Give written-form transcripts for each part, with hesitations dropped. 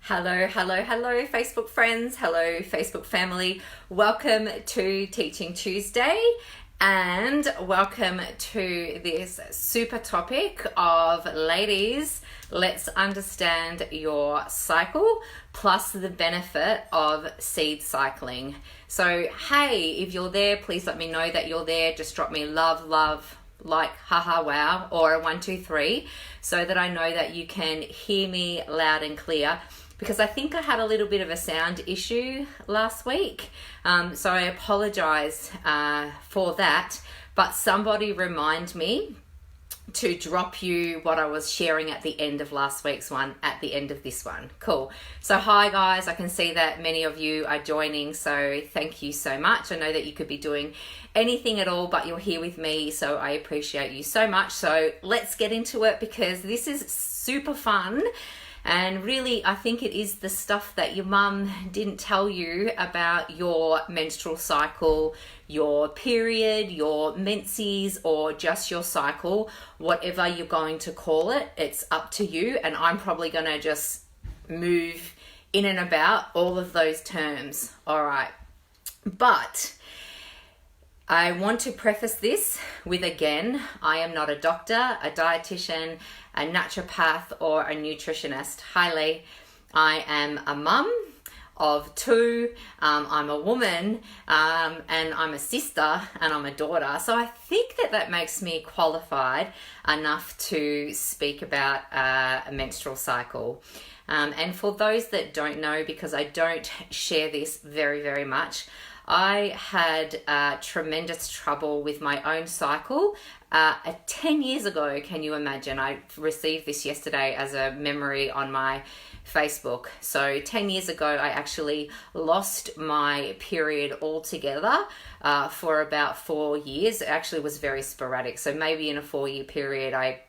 Hello, hello, hello, Facebook friends. Hello, Facebook family. Welcome to Teaching Tuesday and welcome to this super topic of ladies, let's understand your cycle plus the benefit of seed cycling. So, hey, if you're there, please let me know that you're there. Just drop me love, like haha wow, or a 1 2 3 so that I know that you can hear me loud and clear, because I think I had a little bit of a sound issue last week, so I apologize for that, but somebody remind me to drop you what I was sharing at the end of last week's one at the end of this one. Cool. So hi guys, I can see that many of you are joining, so thank you so much. I know that you could be doing anything at all, but you're here with me, so I appreciate you so much. So let's get into it, because this is super fun. And really, I think it is the stuff that your mum didn't tell you about your menstrual cycle, your period, your menses, or just your cycle, whatever you're going to call it. It's up to you. And I'm probably going to just move in and about all of those terms. All right. But I want to preface this with, again, I am not a doctor, a dietitian, a naturopath, or a nutritionist. Hi Lee. I am a mum of two, I'm a woman, and I'm a sister, and I'm a daughter. So I think that makes me qualified enough to speak about a menstrual cycle. And for those that don't know, because I don't share this very much, I had tremendous trouble with my own cycle 10 years ago. Can you imagine? I received this yesterday as a memory on my Facebook. So 10 years ago, I actually lost my period altogether for about 4 years. It actually was very sporadic. So maybe in a 4-year period, I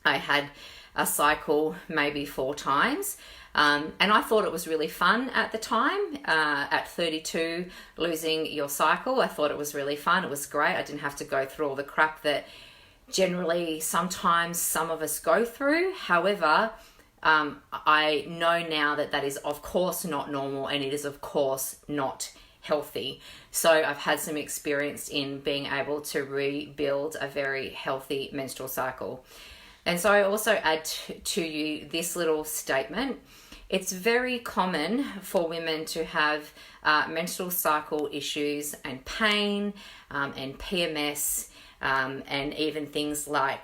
had a cycle maybe 4 times. And I thought it was really fun at the time, at 32, losing your cycle. I thought it was really fun. It was great. I didn't have to go through all the crap that generally sometimes some of us go through. However, I know now that is of course not normal, and it is of course not healthy. So I've had some experience in being able to rebuild a very healthy menstrual cycle. And so I also add to you this little statement. It's very common for women to have menstrual cycle issues and pain and PMS and even things like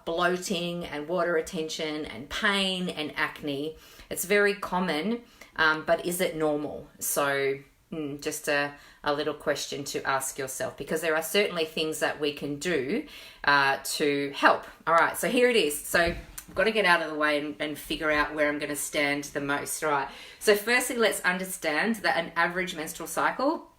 bloating and water retention and pain and acne. It's very common, but is it normal? So just a little question to ask yourself, because there are certainly things that we can do to help. All right, so here it is. So I've got to get out of the way and figure out where I'm going to stand the most. All right, so firstly, let's understand that an average menstrual cycle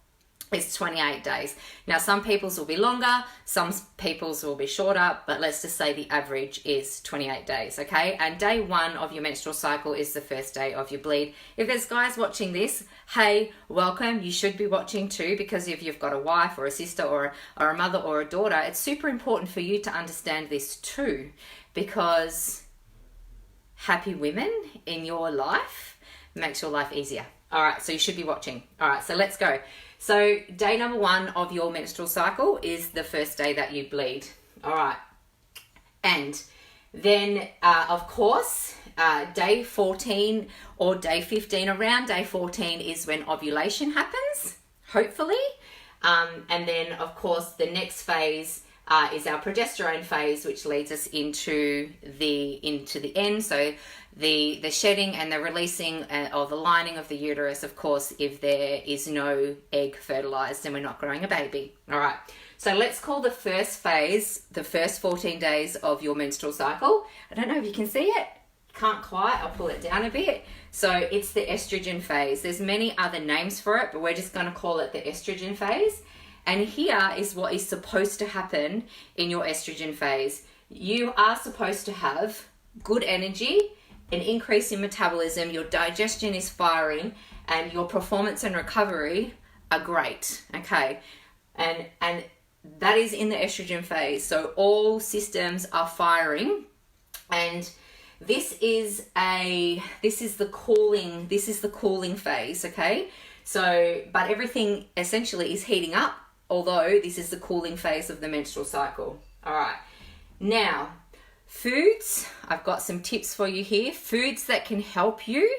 is 28 days. Now, some people's will be longer, some people's will be shorter, but let's just say the average is 28 days, okay? And day 1 of your menstrual cycle is the first day of your bleed. If there's guys watching this, hey, welcome. You should be watching too, because if you've got a wife or a sister or a mother or a daughter, it's super important for you to understand this too, because happy women in your life makes your life easier. All right, so you should be watching. All right, so let's go. So day number 1 of your menstrual cycle is the first day that you bleed. All right. And then, of course, day 14 or day 15, around day 14 is when ovulation happens, hopefully. And then, of course, the next phase is our progesterone phase, which leads us into the end. So the shedding and the releasing or the lining of the uterus, of course, if there is no egg fertilized and we're not growing a baby. All right. So let's call the first phase, the first 14 days of your menstrual cycle. I don't know if you can see it. Can't quite. I'll pull it down a bit. So it's the estrogen phase. There's many other names for it, but we're just going to call it the estrogen phase. And here is what is supposed to happen in your estrogen phase. You are supposed to have good energy, an increase in metabolism, your digestion is firing, and your performance and recovery are great, okay? And that is in the estrogen phase. So all systems are firing, and this is the cooling phase, okay? So, but everything essentially is heating up, although this is the cooling phase of the menstrual cycle. All right. Now, foods, I've got some tips for you here. Foods that can help you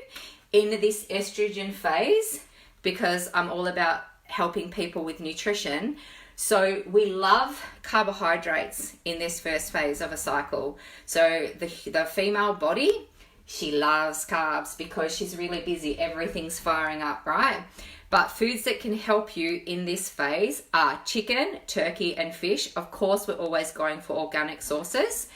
in this estrogen phase, because I'm all about helping people with nutrition. So we love carbohydrates in this first phase of a cycle. So the female body, she loves carbs because she's really busy. Everything's firing up, right? But foods that can help you in this phase are chicken, turkey, and fish. Of course, we're always going for organic sources.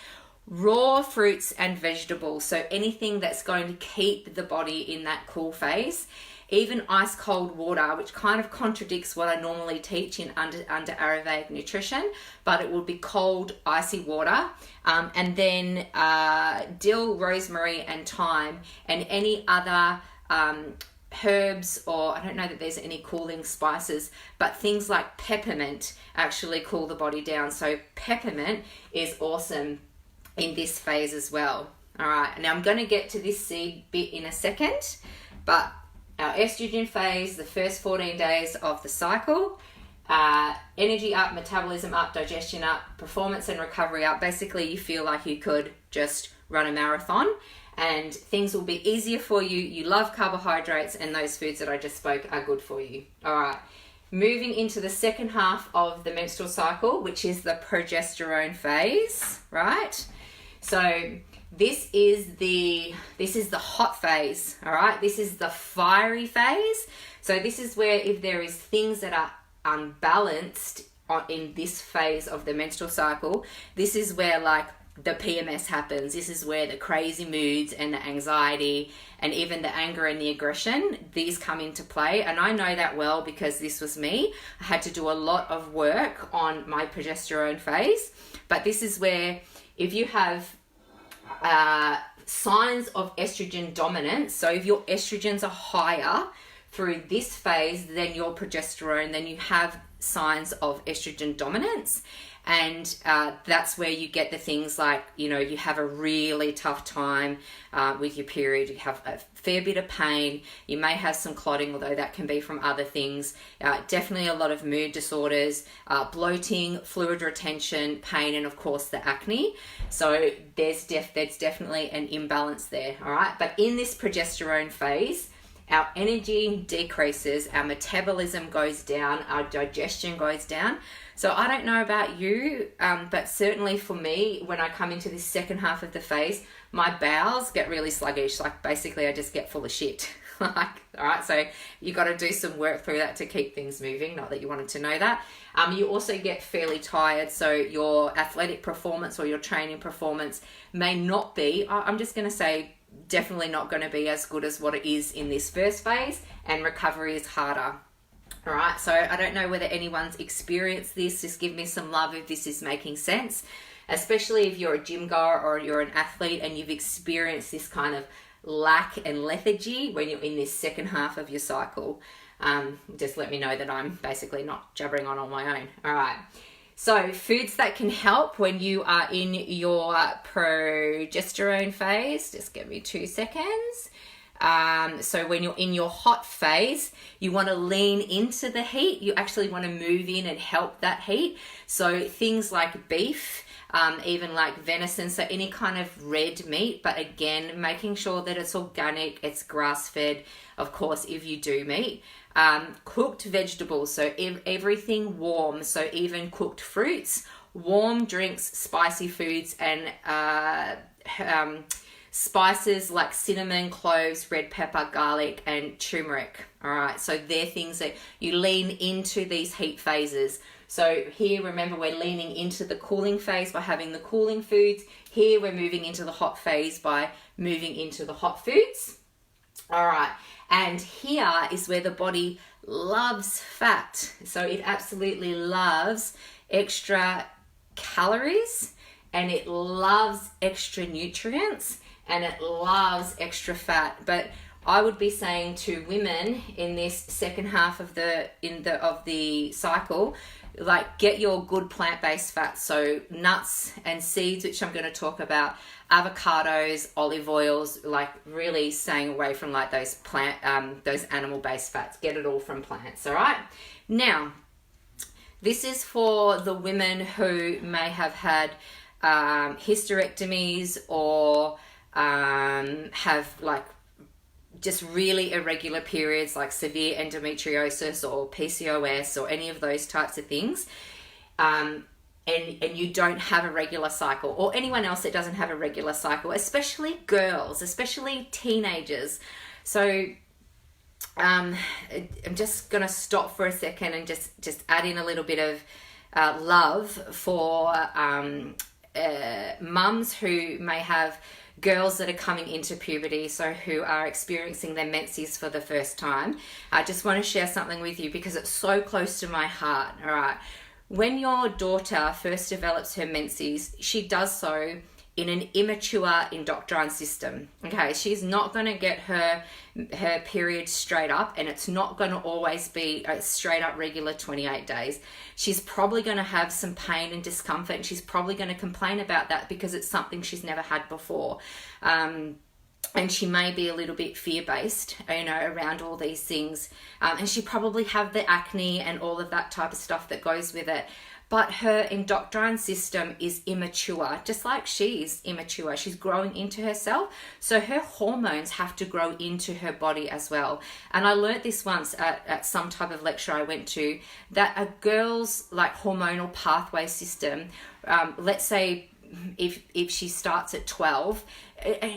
Raw fruits and vegetables. So anything that's going to keep the body in that cool phase. Even ice cold water, which kind of contradicts what I normally teach in under Ayurvedic nutrition, but it will be cold, icy water. And then dill, rosemary, and thyme, and any other herbs, or I don't know that there's any cooling spices, but things like peppermint actually cool the body down. So peppermint is awesome in this phase as well. All right, now I'm going to get to this seed bit in a second, but our estrogen phase, the first 14 days of the cycle, energy up, metabolism up, digestion up, performance and recovery up. Basically, you feel like you could just run a marathon and things will be easier for you. You love carbohydrates, and those foods that I just spoke are good for you. All right, moving into the second half of the menstrual cycle, which is the progesterone phase, right? So this is the hot phase, all right? This is the fiery phase. So this is where if there is things that are unbalanced in this phase of the menstrual cycle, this is where like the PMS happens. This is where the crazy moods and the anxiety and even the anger and the aggression, these come into play. And I know that well because this was me. I had to do a lot of work on my progesterone phase. But this is where if you have signs of estrogen dominance, so if your estrogens are higher through this phase than your progesterone, then you have signs of estrogen dominance. And that's where you get the things like, you know, you have a really tough time with your period, you have a fair bit of pain, you may have some clotting, although that can be from other things, definitely a lot of mood disorders, bloating, fluid retention, pain, and of course the acne. So there's definitely an imbalance there, all right? But in this progesterone phase, our energy decreases, our metabolism goes down, our digestion goes down. So I don't know about you, but certainly for me, when I come into this second half of the phase, my bowels get really sluggish. Like basically I just get full of shit. Like, all right, so you got to do some work through that to keep things moving. Not that you wanted to know that. You also get fairly tired. So your athletic performance or your training performance may not be, I'm just going to say, definitely not going to be as good as what it is in this first phase, and recovery is harder. All right, so I don't know whether anyone's experienced this. Just give me some love if this is making sense, especially if you're a gym goer or you're an athlete and you've experienced this kind of lack and lethargy when you're in this second half of your cycle. Just let me know that I'm basically not jabbering on my own. All right. So foods that can help when you are in your progesterone phase, just give me 2 seconds. So when you're in your hot phase, you want to lean into the heat. You actually want to move in and help that heat. So things like beef, even like venison, so any kind of red meat, but again, making sure that it's organic, it's grass-fed, of course, if you do meat. Cooked vegetables, so everything warm, so even cooked fruits, warm drinks, spicy foods, and spices like cinnamon, cloves, red pepper, garlic, and turmeric. All right, so they're things that you lean into these heat phases. So here, remember, we're leaning into the cooling phase by having the cooling foods. Here, we're moving into the hot phase by moving into the hot foods. All right, and here is where the body loves fat. So it absolutely loves extra calories, and it loves extra nutrients, and it loves extra fat. But I would be saying to women in this second half of the cycle, like get your good plant-based fats, so nuts and seeds, which I'm going to talk about, avocados, olive oils, like really staying away from like those those animal-based fats. Get it all from plants. All right. Now, this is for the women who may have had hysterectomies or have like just really irregular periods, like severe endometriosis or PCOS or any of those types of things, and you don't have a regular cycle, or anyone else that doesn't have a regular cycle, especially girls, especially teenagers. So I'm just going to stop for a second and just add in a little bit of love for mums who may have girls that are coming into puberty, so who are experiencing their menses for the first time. I just want to share something with you because it's so close to my heart. All right. When your daughter first develops her menses, she does so in an immature endocrine system. Okay, she's not going to get her period straight up, and it's not going to always be a straight up regular 28 days. She's probably going to have some pain and discomfort, and she's probably going to complain about that because it's something she's never had before. And she may be a little bit fear-based, around all these things. And she probably have the acne and all of that type of stuff that goes with it. But her endocrine system is immature, just like she's immature. She's growing into herself. So her hormones have to grow into her body as well. And I learned this once at some type of lecture I went to, that a girl's like hormonal pathway system, let's say if she starts at 12,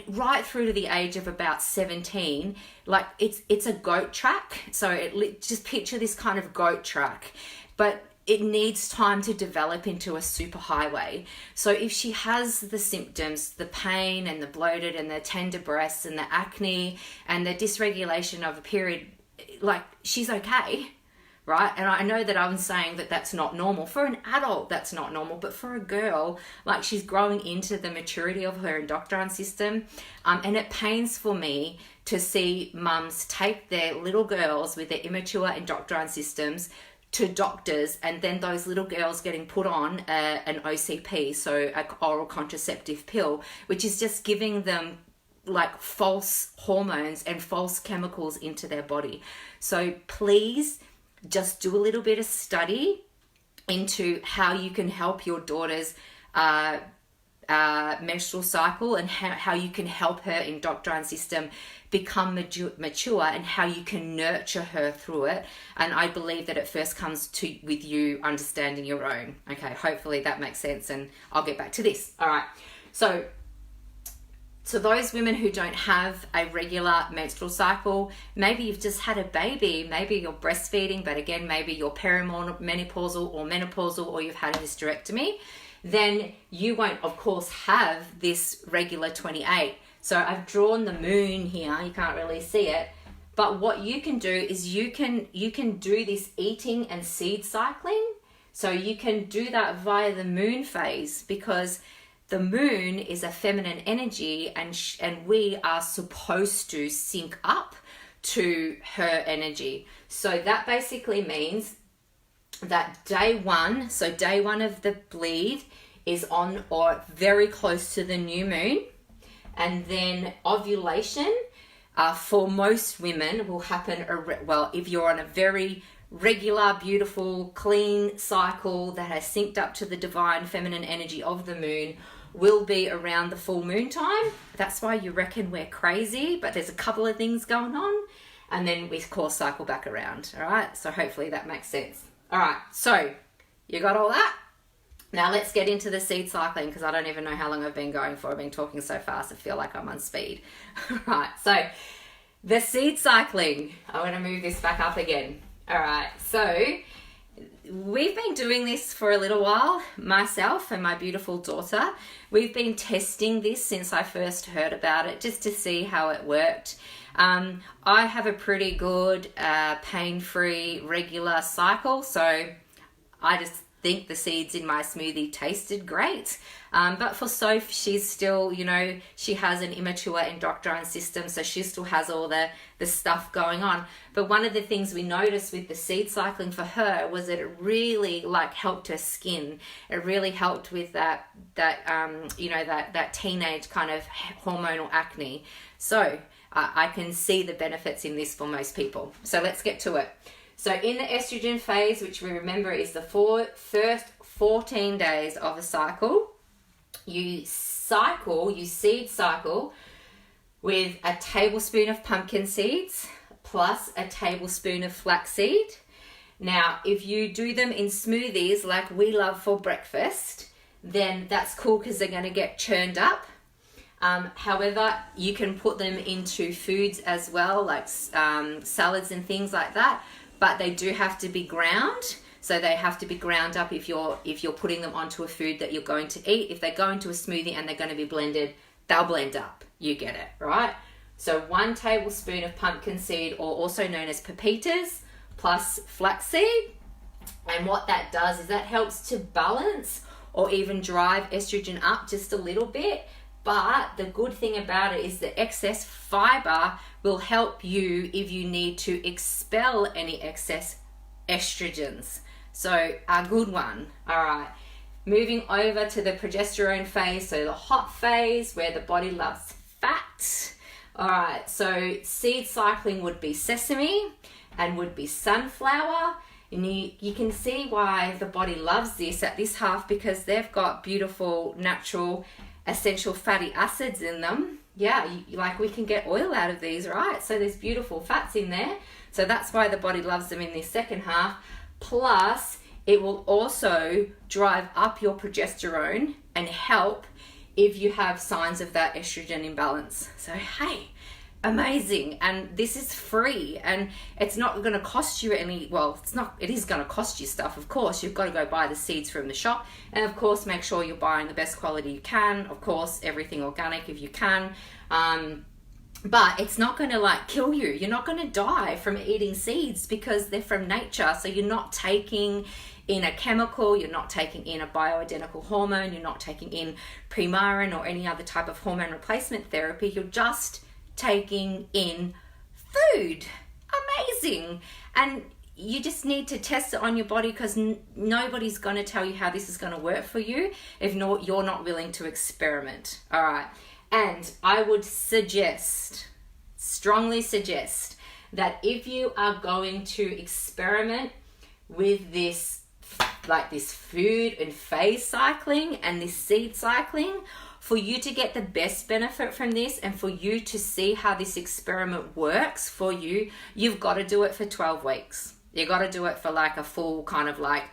right through to the age of about 17, like it's a goat track. So just picture this kind of goat track, but it needs time to develop into a super highway. So if she has the symptoms, the pain and the bloated and the tender breasts and the acne and the dysregulation of a period, like she's okay, right? And I know that I'm saying that that's not normal. For an adult, that's not normal. But for a girl, like she's growing into the maturity of her endocrine system. And it pains for me to see mums take their little girls with their immature endocrine systems to doctors, and then those little girls getting put on an OCP, so an oral contraceptive pill, which is just giving them like false hormones and false chemicals into their body. So please just do a little bit of study into how you can help your daughter's menstrual cycle, and how you can help her endocrine system become mature, and how you can nurture her through it. And I believe that it first comes with you understanding your own. Okay, hopefully that makes sense, and I'll get back to this. All right, so those women who don't have a regular menstrual cycle, maybe you've just had a baby, maybe you're breastfeeding, but again, maybe you're perimenopausal or menopausal, or you've had a hysterectomy, then you won't, of course, have this regular 28. So I've drawn the moon here. You can't really see it. But what you can do is you can do this eating and seed cycling. So you can do that via the moon phase, because the moon is a feminine energy, and we are supposed to sync up to her energy. So that basically means that day one of the bleed is on or very close to the new moon. And then ovulation for most women will happen, if you're on a very regular, beautiful, clean cycle that has synced up to the divine feminine energy of the moon, will be around the full moon time. That's why you reckon we're crazy, but there's a couple of things going on, and then we, of course, cycle back around. All right, so hopefully that makes sense. All right, so you got all that? Now let's get into the seed cycling, because I don't even know how long I've been going for. I've been talking so fast, I feel like I'm on speed. All right, so the seed cycling. I want to move this back up again. All right, so we've been doing this for a little while, myself and my beautiful daughter. We've been testing this since I first heard about it, just to see how it worked. I have a pretty good pain-free regular cycle, so I just think the seeds in my smoothie tasted great. But for Soph, she's still, you know, she has an immature endocrine system, so she still has all the stuff going on. But one of the things we noticed with the seed cycling for her was that it really like helped her skin. It really helped with that teenage kind of hormonal acne. So I can see the benefits in this for most people. So let's get to it. So in the estrogen phase, which we remember is the first 14 days of a cycle, you seed cycle with a tablespoon of pumpkin seeds plus a tablespoon of flaxseed. Now, if you do them in smoothies like we love for breakfast, then that's cool because they're going to get churned up. However, you can put them into foods as well, like salads and things like that, but they do have to be ground. So they have to be ground up if you're putting them onto a food that you're going to eat. If they go into a smoothie and they're going to be blended, they'll blend up. You get it, right? So 1 tablespoon of pumpkin seed, or also known as pepitas, plus flaxseed. And what that does is that helps to balance or even drive estrogen up just a little bit. But the good thing about it is the excess fiber will help you if you need to expel any excess estrogens. So a good one. All right. Moving over to the progesterone phase, so the hot phase where the body loves fat. All right. So seed cycling would be sesame and would be sunflower. And you can see why the body loves this at this half, because they've got beautiful natural essential fatty acids in them. Yeah, like we can get oil out of these, right? So there's beautiful fats in there. So that's why the body loves them in this second half. Plus, it will also drive up your progesterone and help if you have signs of that estrogen imbalance. So, hey, amazing. And this is free, and it's not going to cost you any, well, it is going to cost you stuff, of course. You've got to go buy the seeds from the shop, and of course make sure you're buying the best quality you can, of course everything organic if you can, but it's not going to like kill you. You're not going to die from eating seeds because they're from nature. So you're not taking in a chemical, you're not taking in a bioidentical hormone, you're not taking in Premarin or any other type of hormone replacement therapy. You're just taking in food. Amazing. And you just need to test it on your body, because nobody's going to tell you how this is going to work for you if you're not willing to experiment. All right. And I would strongly suggest that if you are going to experiment with this, like this food and phase cycling and this seed cycling, for you to get the best benefit from this and for you to see how this experiment works for you, you've got to do it for 12 weeks. You've got to do it for like a full kind of like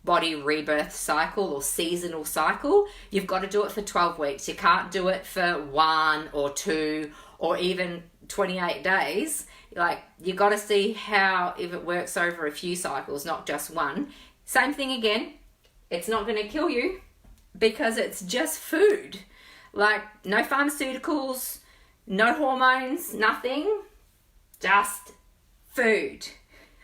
body rebirth cycle or seasonal cycle. You've got to do it for 12 weeks. You can't do it for 1 or 2 or even 28 days. Like, you got to see how, if it works over a few cycles, not just one. Same thing again. It's not going to kill you because it's just food. Like, no pharmaceuticals, no hormones, nothing. Just food.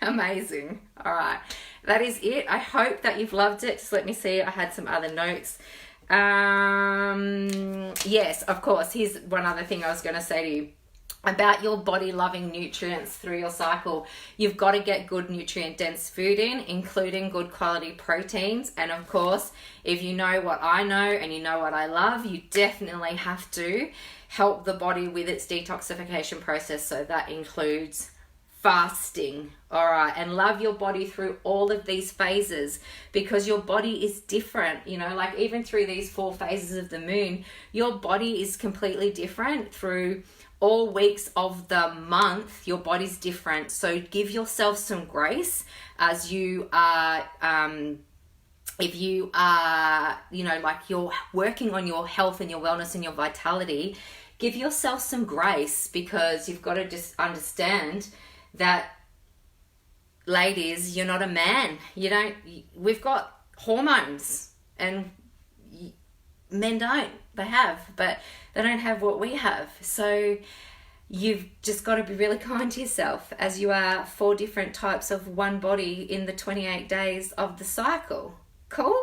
Amazing. All right. That is it. I hope that you've loved it. Just let me see. I had some other notes. Yes, of course. Here's one other thing I was going to say to you about your body loving nutrients through your cycle. You've got to get good nutrient dense food in, including good quality proteins. And of course, if you know what I know and you know what I love, you definitely have to help the body with its detoxification process. So that includes fasting. All right. And love your body through all of these phases, because your body is different. You know, like even through these 4 phases of the moon, your body is completely different through all weeks of the month. Your body's different. So give yourself some grace as you are, if you are, you know, like you're working on your health and your wellness and your vitality, give yourself some grace, because you've got to just understand that, ladies, you're not a man. We've got hormones, and men don't. They have, but they don't have what we have. So you've just got to be really kind to yourself, as you are 4 different types of one body in the 28 days of the cycle. Cool?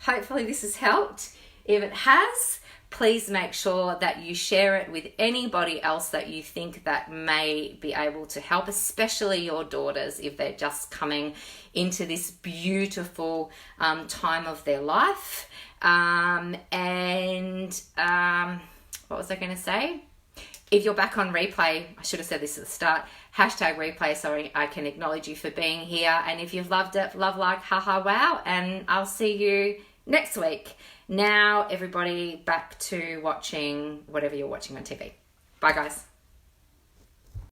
Hopefully this has helped. If it has, please make sure that you share it with anybody else that you think that may be able to help, especially your daughters if they're just coming into this beautiful time of their life. What was I going to say? If you're back on replay, I should have said this at the start, #replay, so I can acknowledge you for being here. And if you've loved it, love, like, haha, wow. And I'll see you next week. Now, everybody, back to watching whatever you're watching on TV. Bye, guys.